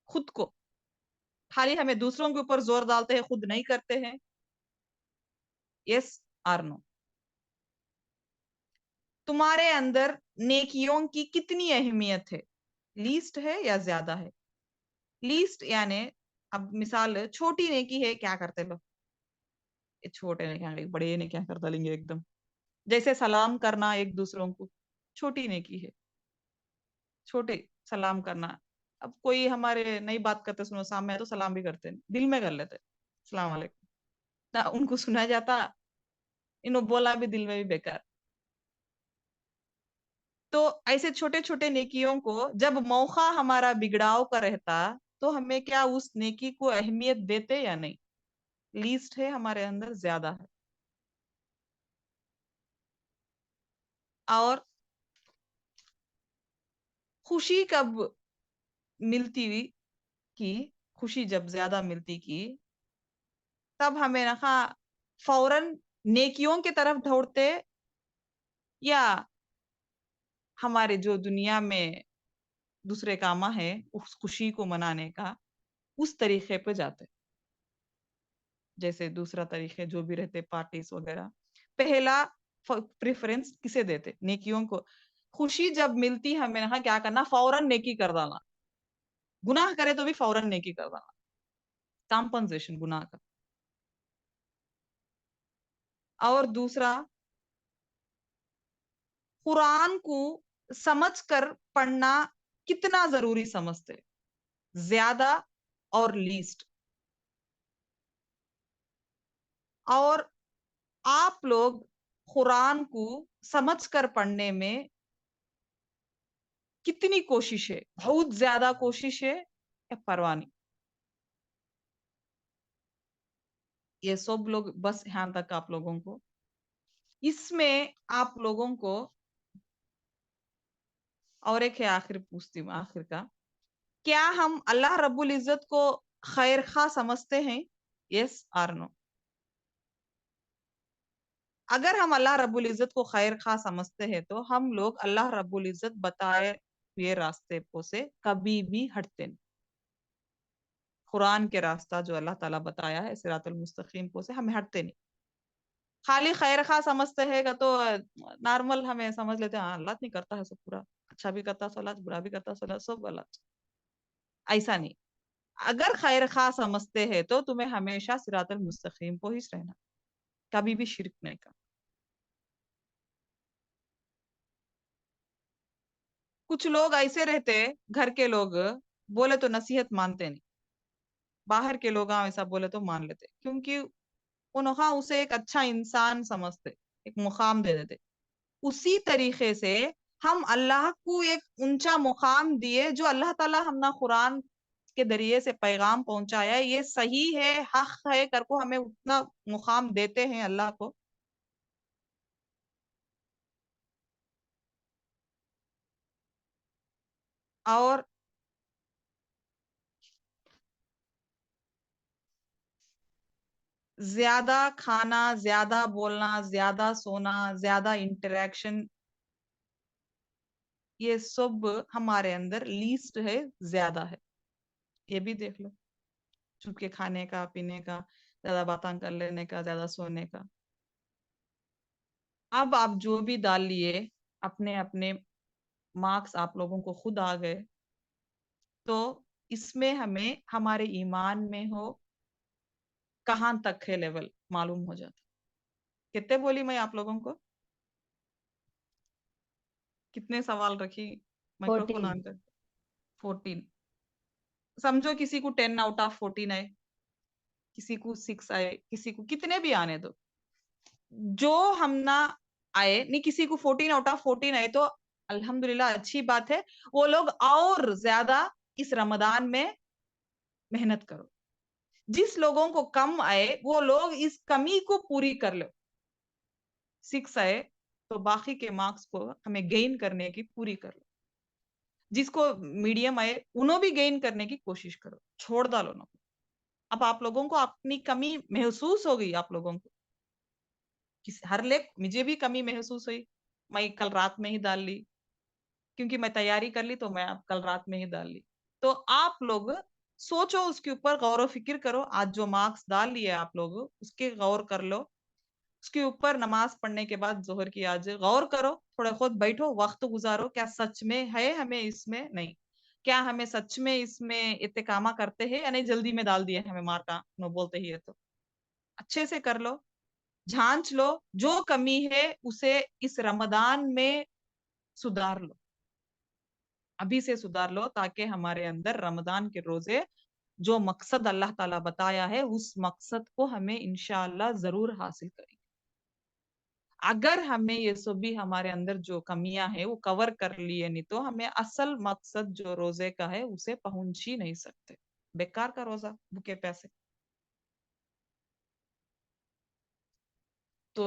خود کو، خالی ہمیں دوسروں کے اوپر زور ڈالتے ہیں، خود نہیں کرتے ہیں. یس اور نو. تمہارے اندر نیکیوں کی کتنی اہمیت ہے؟ لیسٹ ہے یا زیادہ ہے؟ لیسٹ یعنی اب مثال چھوٹی نیکی ہے، کیا کرتے لوگ؟ چھوٹے نے کیا، بڑے نے کیا کر ڈالیں گے ایک دم. جیسے سلام کرنا ایک دوسروں کو، چھوٹی نیکی ہے، چھوٹے سلام کرنا. اب کوئی ہمارے نئی بات کرتے سنو سامنے تو سلام بھی کرتے، دل میں کر لیتے السلام علیکم، نہ ان کو سنا جاتا، انہوں بولا بھی دل میں بھی بیکار. تو ایسے چھوٹے چھوٹے نیکیوں کو جب موقع ہمارا بگڑاؤ کا رہتا تو ہمیں کیا اس نیکی کو اہمیت دیتے یا نہیں؟ لیسٹ ہے ہمارے اندر، زیادہ ہے. اور خوشی کب ملتی کی، خوشی جب زیادہ ملتی کی تب ہمیں نہ فوراً نیکیوں کی طرف دوڑتے، یا ہمارے جو دنیا میں دوسرے کام ہے اس خوشی کو منانے کا اس طریقے پہ جاتے. جیسے دوسرا طریقے جو بھی رہتے پارٹیز وغیرہ، پہلا پریفرنس کسے دیتے؟ نیکیوں کو. خوشی جب ملتی ہمیں نہ کیا کرنا، فوراً نیکی کر ڈالنا. گناہ کرے تو بھی فوراً نیکی کر ڈالنا، کمپنسیشن گناہ کا. اور دوسرا قرآن کو سمجھ کر پڑھنا کتنا ضروری سمجھتے؟ زیادہ اور لیسٹ. اور آپ لوگ قرآن کو سمجھ کر پڑھنے میں کتنی کوشش ہے؟ بہت زیادہ کوشش ہے یا پرواہ نہیں؟ یہ سب لوگ بس یہاں تک آپ لوگوں کو، اس میں آپ لوگوں کو اور ایک ہے آخر پوچھتی ہوں، آخر کا، کیا ہم اللہ رب العزت کو خیر خواہ سمجھتے ہیں؟ یس اور نو. اگر ہم اللہ رب العزت کو خیر خواہ سمجھتے ہیں تو ہم لوگ اللہ رب العزت بتائے ہوئے راستے پہ سے کبھی بھی ہٹتے نہیں. قرآن کے راستہ جو اللہ تعالیٰ بتایا ہے صراط المستقیم پہ سے ہمیں ہٹتے نہیں. خالی خیر خواہ سمجھتے ہیں گا تو نارمل ہمیں سمجھ لیتے ہیں، ہاں اللہ نہیں کرتا ہے سب پورا، اچھا بھی کرتا سولہ، برا بھی کرتا سولہ، سب غلط. ایسا نہیں. اگر خیر خواہ سمجھتے ہیں تو تمہیں ہمیشہ صراط المستقیم کو ہی رہنا، کبھی بھی شرک نہیں کرنا. کچھ لوگ ایسے رہتے، گھر کے لوگ بولے تو نصیحت مانتے نہیں، باہر کے لوگ ایسا بولے تو مان لیتے، کیونکہ انہاں اسے ایک اچھا انسان سمجھتے، ایک مقام دے دیتے. اسی طریقے سے ہم اللہ کو ایک اونچا مقام دیے، جو اللہ تعالیٰ ہم نہ قرآن کے ذریعے سے پیغام پہنچایا ہے، یہ صحیح ہے، حق ہے کر کو ہمیں اتنا مقام دیتے ہیں اللہ کو. اور زیادہ کھانا، زیادہ بولنا، زیادہ سونا، زیادہ انٹریکشن، یہ سب ہمارے اندر لیسٹ ہے، زیادہ ہے. یہ بھی دیکھ لو، چھپ کے کھانے کا، پینے کا، زیادہ باتاں کر لینے کا، زیادہ سونے کا. اب آپ جو بھی ڈال لیے، اپنے اپنے مارکس آپ لوگوں کو خود آ گئے، تو اس میں ہمیں ہمارے ایمان میں ہو کہاں تک ہے لیول معلوم ہو جاتا. کتنے بولی میں آپ لوگوں کو؟ کتنے سوال رکھی؟ Micro phone 14. آن کر. 14. سمجھو کسی کو 10 آؤٹ آف 14 آئے، کسی کو 6 آئے، کسی کو کتنے بھی آنے دو. جو ہم نہ آئے نہیں، کسی کو 14 آؤٹ آف 14 آئے تو الحمدللہ اچھی بات ہے. وہ لوگ اور زیادہ اس رمضان میں محنت کرو. جس لوگوں کو کم آئے وہ لوگ اس کمی کو پوری کر لو. 6 آئے تو باقی کے مارکس کو ہمیں گین کرنے کی پوری کر لو. جس کو میڈیم آئے انہوں بھی گین کرنے کی کوشش کرو، چھوڑ ڈالو نہ. اب آپ لوگوں کو اپنی کمی محسوس ہو گئی. آپ لوگوں کو ہر لیک مجھے بھی کمی محسوس ہوئی. میں کل رات میں ہی ڈال لی، کیونکہ میں تیاری کر لی تو میں کل رات میں ہی ڈال لی. تو آپ لوگ سوچو، اس کے اوپر غور و فکر کرو. آج جو مارکس ڈال لیے آپ لوگ اس کے غور کر لو. اس کے اوپر نماز پڑھنے کے بعد ظہر کی آج غور کرو، تھوڑا خود بیٹھو، وقت گزارو. کیا سچ میں ہے ہمیں اس میں؟ نہیں. کیا ہمیں سچ میں اس میں اتقامہ کرتے ہیں یا نہیں؟ جلدی میں ڈال دیا ہمیں مارکا نو بولتے ہی ہے. تو اچھے سے کر لو، جھانچ لو، جو کمی ہے اسے اس رمضان میں سدھار لو. ابھی سے سدھار لو تاکہ ہمارے اندر رمضان کے روزے جو مقصد اللہ تعالیٰ بتایا ہے اس مقصد کو ہمیں انشاءاللہ ضرور حاصل کریں. اگر ہمیں یہ سب بھی ہمارے اندر جو کمیاں ہیں وہ کور کر لیے نہیں تو ہمیں اصل مقصد جو روزے کا ہے اسے پہنچ ہی نہیں سکتے. بیکار کا روزہ، بھوکے پیسے. تو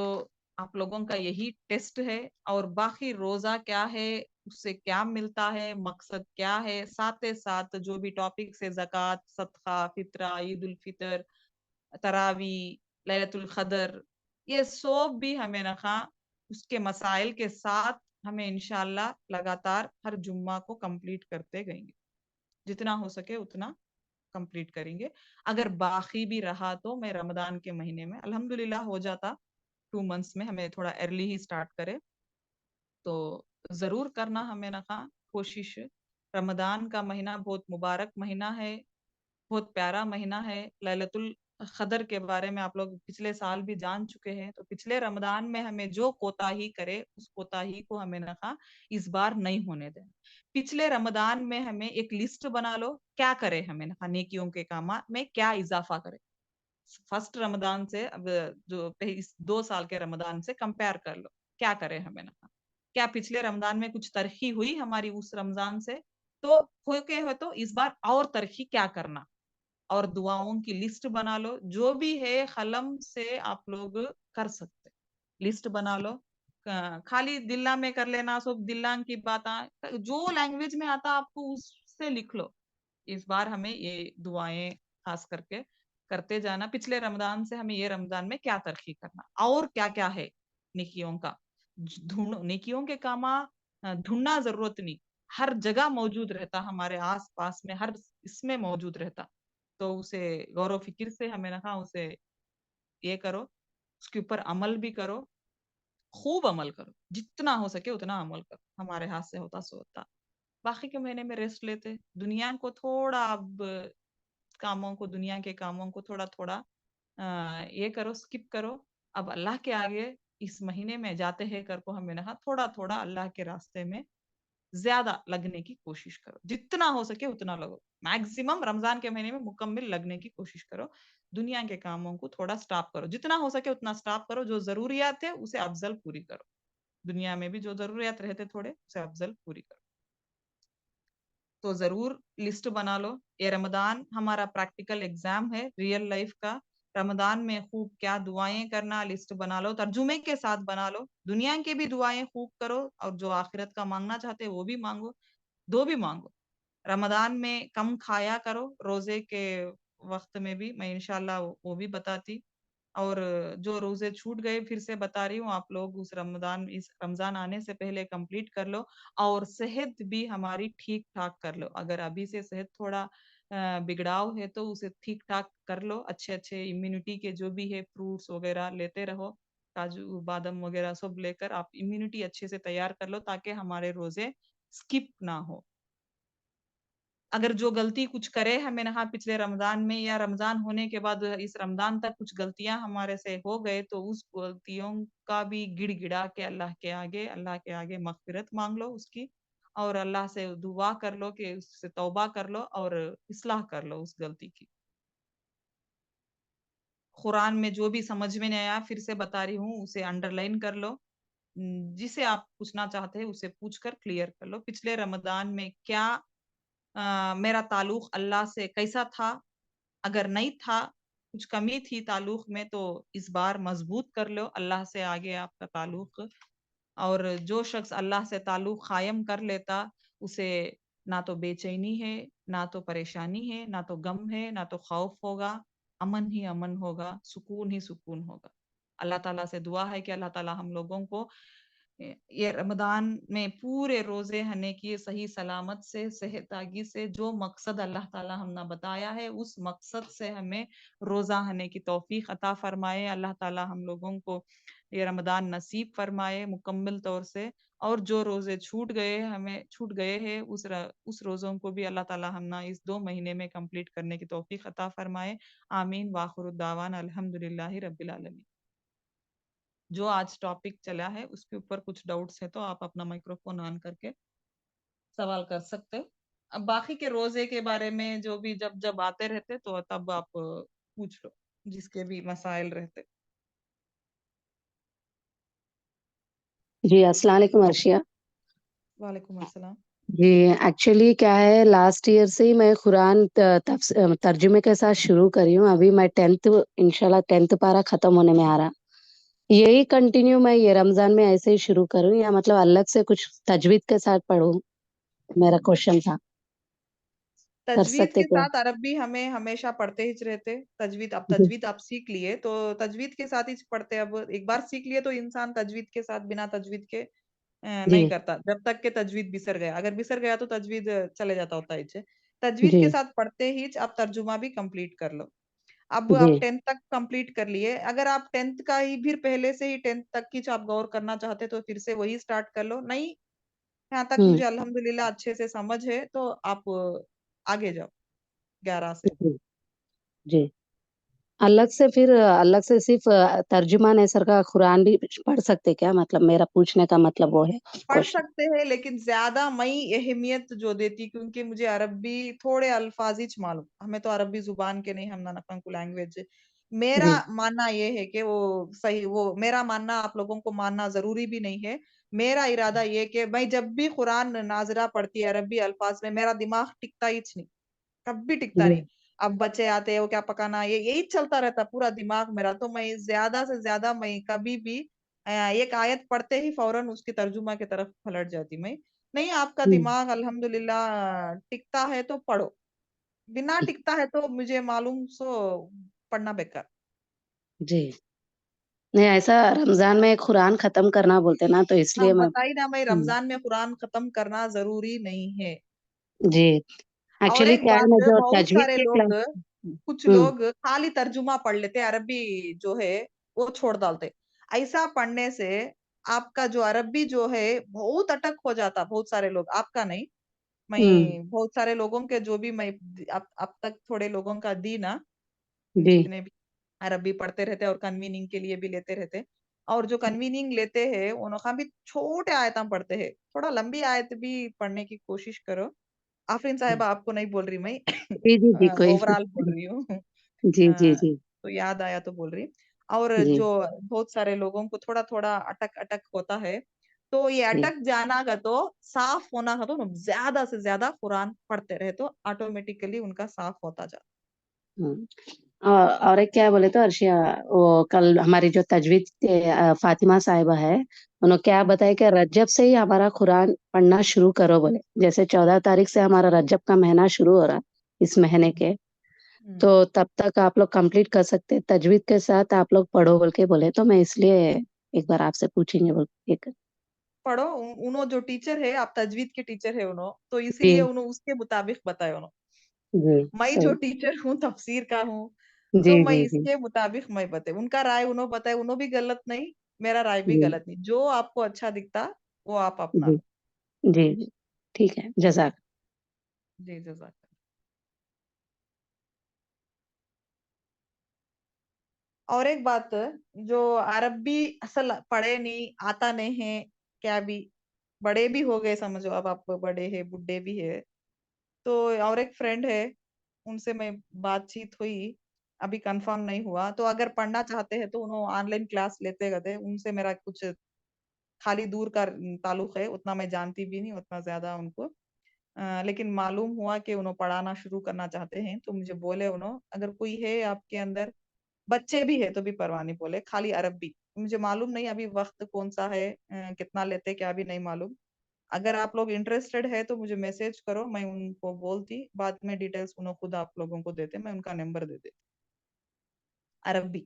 آپ لوگوں کا یہی ٹیسٹ ہے. اور باقی روزہ کیا ہے، اس سے کیا ملتا ہے، مقصد کیا ہے، ساتھ ساتھ جو بھی ٹاپکس ہے، زکوٰۃ، صدقہ، فطرہ، عید الفطر، تراوی، لیلۃ القدر، یہ سب بھی ہمیں رکھا اس کے مسائل کے ساتھ ہمیں انشاءاللہ لگاتار ہر جمعہ کو کمپلیٹ کرتے گئیں گے. جتنا ہو سکے اتنا کمپلیٹ کریں گے. اگر باقی بھی رہا تو میں رمضان کے مہینے میں الحمدللہ ہو جاتا 2 منتھس میں، ہمیں تھوڑا ارلی ہی سٹارٹ کرے تو ضرور کرنا ہمیں رکھا کوشش. رمضان کا مہینہ بہت مبارک مہینہ ہے، بہت پیارا مہینہ ہے. لیلۃ القدر کے بارے میں آپ لوگ پچھلے سال بھی جان چکے ہیں. تو پچھلے رمضان میں ہمیں جو کوتاہی کرے اس کوتاہی کو ہمیں رکھا اس بار نہیں ہونے دیں. پچھلے رمضان میں ہمیں ایک لسٹ بنا لو، کیا کرے ہمیں رکھا، نیکیوں کے کامات میں کیا اضافہ کرے. فرسٹ رمضان سے اب جو 2 سال کے رمضان سے کمپیئر کر لو، کیا کرے ہمیں رکھا. کیا پچھلے رمضان میں کچھ ترقی ہوئی ہماری اس رمضان سے؟ تو ہو کے ہو تو اس بار اور ترقی کیا کرنا. اور دعاؤں کی لسٹ بنا لو، جو بھی ہے قلم سے آپ لوگ کر سکتے. لسٹ بنا لو، خالی دلہ میں کر لینا، سب دلہ کی باتیں جو لینگویج میں آتا آپ کو اس سے لکھ لو. اس بار ہمیں یہ دعائیں خاص کر کے کرتے جانا. پچھلے رمضان سے ہمیں یہ رمضان میں کیا ترقی کرنا اور کیا کیا ہے نیکیوں کا. نیکیوں کے کام ڈھونڈنا ضرورت نہیں، ہر جگہ موجود رہتا، ہمارے آس پاس میں ہر اس میں موجود رہتا. تو اسے غور و فکر سے ہمیں رکھا اسے یہ کرو، اس کے اوپر عمل بھی کرو، خوب عمل کرو، جتنا ہو سکے اتنا عمل کرو. ہمارے ہاتھ سے ہوتا سو ہوتا. باقی کے مہینے میں ریسٹ لیتے، دنیا کو تھوڑا اب کاموں کو، دنیا کے کاموں کو تھوڑا تھوڑا یہ کرو، سکپ کرو. اب اللہ کے آگے اس مہینے میں جاتے ہیں کر کو ہمیں رہا تھوڑا تھوڑا اللہ کے راستے میں زیادہ لگنے کی کوشش کرو. جتنا ہو سکے اتنا لگو. میکسیمم رمضان کے مہینے میں مکمل لگنے کی کوشش کرو. دنیا کے کاموں کو تھوڑا سٹاپ کرو، جتنا ہو سکے اتنا سٹاپ کرو. جو ضروریات ہے اسے افضل پوری کرو. دنیا میں بھی جو ضروریات رہتے تھوڑے اسے افضل پوری کرو. تو ضرور لسٹ بنا لو. یہ رمضان ہمارا پریکٹیکل ایگزام ہے ریئل لائف کا. رمضان میں خوب کیا دعائیں کرنا لسٹ بنا لو، ترجمے کے ساتھ بنا لو. دنیا کے بھی دعائیں خوب کرو اور جو آخرت کا مانگنا چاہتے وہ بھی مانگو، دو بھی مانگو. रमदान में कम खाया करो रोजे के वक्त में भी, मैं इंशाल्लाह वो भी बताती। और जो रोजे छूट गए फिर से बता रही हूँ, आप लोग इस रमजान आने से पहले कंप्लीट कर लो। और सेहत भी हमारी ठीक ठाक कर लो। अगर अभी से सेहत थोड़ा बिगड़ाव है तो उसे ठीक ठाक कर लो। अच्छे अच्छे इम्यूनिटी के जो भी है फ्रूट्स वगैरह लेते रहो, काजू बादाम वगैरह सब लेकर आप इम्यूनिटी अच्छे से तैयार कर लो, ताकि हमारे रोजे स्किप ना हो। अगर जो गलती कुछ करे हमें नहा पिछले रमजान में या रमजान होने के बाद इस रमजान तक कुछ गलतियां हमारे से हो गए, तो उस गलतियों का भी गिड़गिड़ा के अल्लाह के आगे मगफिरत मांग लो उसकी। और अल्लाह से दुआ कर लो कि उससे तौबा कर लो और इस्लाह कर लो उस गलती की। कुरान में जो भी समझ में नहीं आया फिर से बता रही हूँ, उसे अंडरलाइन कर लो। जिसे आप पूछना चाहते हैं उसे पूछकर क्लियर कर लो। पिछले रमजान में क्या मेरा ताल्लुक अल्लाह से कैसा था? अगर नहीं था, कुछ कमी थी ताल्लुक में, तो इस बार मजबूत कर लो अल्लाह से आगे आपका ताल्लुक। और जो शख्स अल्लाह से ताल्लुक कायम कर लेता, उसे ना तो बेचैनी है, ना तो परेशानी है, ना तो गम है, ना तो खौफ होगा। अमन ही अमन होगा, सुकून ही सुकून होगा। अल्लाह ताला से दुआ है कि अल्लाह ताला हम लोगों को ये रमदान में पूरे रोजे हने की सही सलामत से सेहतागी से, जो मकसद अल्लाह ताला हमने बताया है उस मकसद से हमें रोजा हने की तौफीक अता फरमाए। अल्लाह ताला हम लोगों को ये रमदान नसीब फरमाए मुकम्मल तौर से। और जो रोजे छूट गए हैं उस रोजों को भी अल्लाह ताला हमना इस 2 महीने में कंप्लीट करने की तौफीक अता फरमाए। आमीन वाखिरुद्दावान अल्हम्दुलिल्लाहि रब्बिल आलमीन। जो आज टॉपिक चला है उसके ऊपर कुछ डाउट्स है तो आप अपना माइक्रोफोन ऑन करके सवाल कर सकते हो। अब बाकी के रोजे के बारे में जो भी जब जब आते रहते तो तब आप पूछ लो, जिसके भी मसाइल रहते। जी अस्सलाम वालेकुम अर्शिया। वालेकुम अस्सलाम। जी एक्चुअली क्या है, लास्ट ईयर से ही मैं कुरान तर्जुमे के साथ शुरू करी हूँ। अभी मैं 10th इंशाल्लाह 10th पारा खत्म होने में आ रहा। यही कंटिन्यू मैं ये रमजान में ऐसे ही शुरू करूँ या मतलब अलग से कुछ तजवीद के साथ पढूं? मेरा क्वेश्चन था, कर तजवीद सकते के क्या? साथ अरबी हमें हमेशा पढ़ते ही रहते। जी तजवीद आप सीख लिए तो तजवीद के साथ ही पढ़ते। अब एक बार सीख लिए तो इंसान तजवीद के साथ बिना तजवीद के नहीं जी करता, जब तक के तजवीद बिसर गया। अगर बिसर गया तो तजवीद चले जाता होता है। तजवीद के जी साथ पढ़ते ही आप तर्जुमा भी कंप्लीट कर लो। अब जी आप 10th तक कंप्लीट कर लिए, अगर आप 10th का ही फिर पहले से ही 10th तक की जो आप गौर करना चाहते तो फिर से वही स्टार्ट कर लो। नहीं, यहाँ तक हम्म मुझे अल्हम्दुलिल्लाह अच्छे से समझ है तो आप आगे जाओ 11 से। जी जी अलग से सिर्फ तर्जुमा नहीं सर का कुरान भी पढ़ सकते क्या? मतलब मेरा पूछने का मतलब वो है पढ़ क्वेश्चन। सकते हैं लेकिन ज्यादा मैं अहमियत जो देती, क्योंकि मुझे अरबी थोड़े अल्फाज ही मालूम। हमें तो अरबी जुबान के नहीं, हम ना नपंग लैंग्वेज। मेरा जी मानना ये है कि वो मेरा मानना आप लोगों को मानना जरूरी भी नहीं है। मेरा इरादा ये कि मैं जब भी कुरान नाजरा पढ़ती है अरबी अल्फाज में, मेरा दिमाग टिकता ही नहीं, कभी टिकता जी नहीं। अब बच्चे आते हैं वो क्या पकाना, ये यही चलता रहता पूरा दिमाग मेरा। तो मैं ज्यादा से ज्यादा मैं कभी भी एक आयत पढ़ते ही फौरन उसकी तर्जुमा की तरफ पलट जाती मैं। नहीं, आपका हम्म, दिमाग अल्हम्दुलिल्लाह टिकता है तो पढ़ो, बिना टिकता है तो मुझे मालूम सो पढ़ना बेकार। जी नहीं, ऐसा रमजान में कुरान खत्म करना बोलते ना, तो हाँ, इसलिए मैं बताई ना, मैं रमजान में कुरान खत्म करना जरूरी नहीं है। जी और एक्चुअली एक क्या है बात, ना, जो बहुत तजवीद सारे के लोग, क्लास। कुछ हम्म लोग खाली तर्जुमा पढ़ लेते, अरबी जो है वो छोड़ डालते। ऐसा पढ़ने से आपका जो अरबी जो है बहुत अटक हो जाता। बहुत सारे लोग, आपका नहीं, हम्म मैं बहुत सारे लोगों के जो भी मैं अब तक थोड़े लोगों का दी ना, जी जितने भी अरबी पढ़ते रहते और कन्वीनिंग के लिए भी लेते रहते। और जो कन्वीनिंग लेते हैं उनका भी छोटे आयतम पढ़ते हैं, थोड़ा लंबी आयत भी पढ़ने की कोशिश करो। आफरीन साहिबा आपको नहीं बोल रही मैं, जी जी जी कोई ओवरऑल बोल रही हूँ। जी जी जी तो याद आया तो बोल रही। और जी जो बहुत सारे लोगों को थोड़ा थोड़ा अटक अटक होता है, तो ये जी अटक जाना का तो साफ होना का तो ज्यादा से ज्यादा कुरान पढ़ते रहे तो ऑटोमेटिकली उनका साफ होता जाता। हम्म। और एक क्या बोले तो अर्शिया, वो कल हमारी जो तजवीद फातिमा साहिबा है, उन्होंने क्या बताया कि रजब से ही हमारा कुरान पढ़ना शुरू करो बोले। जैसे 14 तारीख से हमारा रजब का महीना शुरू हो रहा इस महीने हम्म, के, हम्म। तो तब तक आप लोग कंप्लीट कर सकते हैं, तजवीद के साथ आप लोग पढ़ो बोल के बोले, तो मैं इसलिए एक बार आपसे पूछेंगे बोल एक। पढ़ो उनो जो टीचर है, आप तजवीद के टीचर है उनो, तो इसीलिए जी उनो उसके मुताबिक बताए उनो। जी मैं जो सही। टीचर हूँ तफसीर का हूँ, जी तो मैं जी जी इसके मुताबिक मैं बताए, उनका राय उनो बताए, उनो भी गलत नहीं, मेरा राय भी जी गलत नहीं, जो आपको अच्छा दिखता वो आप अपना जी लो। जी जी। ठीक है, जजाक। जी जजाक। और एक बात, जो अरबी असल पढ़े नहीं, आता नहीं है, क्या भी बड़े भी हो गए समझो, अब आप बड़े हैं, बुढ़े भी है, तो और एक फ्रेंड है, उनसे मैं बातचीत हुई, अभी कंफर्म नहीं हुआ, तो अगर पढ़ना चाहते हैं तो उन्होंने ऑनलाइन क्लास लेते गए, उनसे मेरा कुछ खाली दूर का ताल्लुक है, उतना मैं जानती भी नहीं उतना ज्यादा उनको। लेकिन मालूम हुआ कि उन्होंने पढ़ाना शुरू करना चाहते हैं, तो मुझे बोले उन्होंने अगर कोई है आपके अंदर, बच्चे भी है तो भी परवाह नहीं, बोले खाली अरबी। मुझे मालूम नहीं अभी वक्त कौन सा है, कितना लेते क्या भी नहीं मालूम। अगर आप लोग इंटरेस्टेड है तो मुझे मैसेज करो, मैं उनको बोलती, बाद में डिटेल्स उन्होंने खुद आप लोगों को देते, मैं उनका नंबर दे देती। अरबी,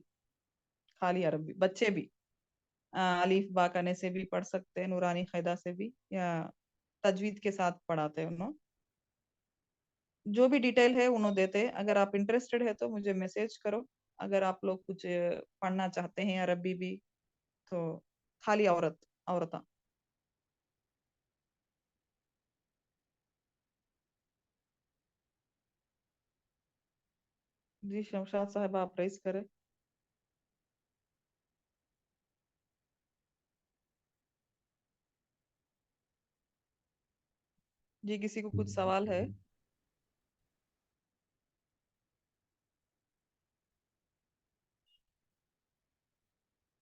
खाली अरबी, बच्चे भी अलीफ बा कने से भी पढ़ सकते हैं, नूरानी कायदा से भी, या तजवीद के साथ पढ़ाते हैं उन्होंने। जो भी डिटेल है उन्होंने देते हैं, अगर आप इंटरेस्टेड है तो मुझे मैसेज करो। अगर आप लोग कुछ पढ़ना चाहते हैं अरबी भी, तो खाली औरता। जी शमशाद साहब, आप रईस करें। जी किसी को कुछ सवाल है?